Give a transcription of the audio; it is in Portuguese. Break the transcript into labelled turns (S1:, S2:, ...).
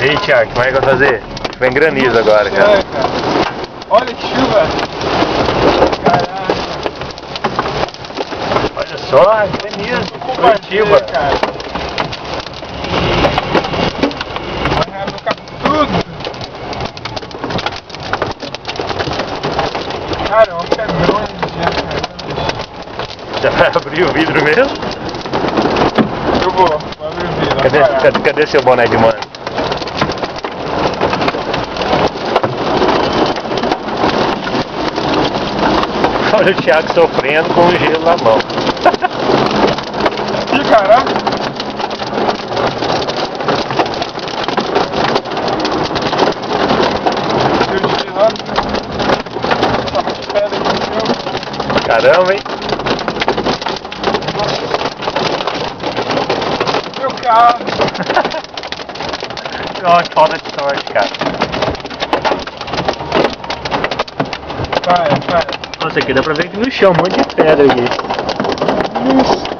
S1: E aí, Thiago, como é que vai fazer? Vem granizo agora, cara.
S2: Olha que chuva! Caraca!
S1: Olha só, granizo, Curitiba.
S2: Cara. Vai arrancar tudo! Cara, olha que é grande já, cara.
S1: Já vai abrir o vidro mesmo?
S2: Eu vou abrir o vidro.
S1: Cadê seu boné de mano? Olha o Thiago sofrendo com o gelo na mão.
S2: Ih, caramba! Eu desfilando. Tá muito pedra aqui no chão.
S1: Caramba, hein?
S2: Meu carro!
S1: Olha que falta de sorte, cara.
S2: Vai.
S1: Nossa, aqui dá pra ver que no chão um monte de pedra aqui.
S2: Isso.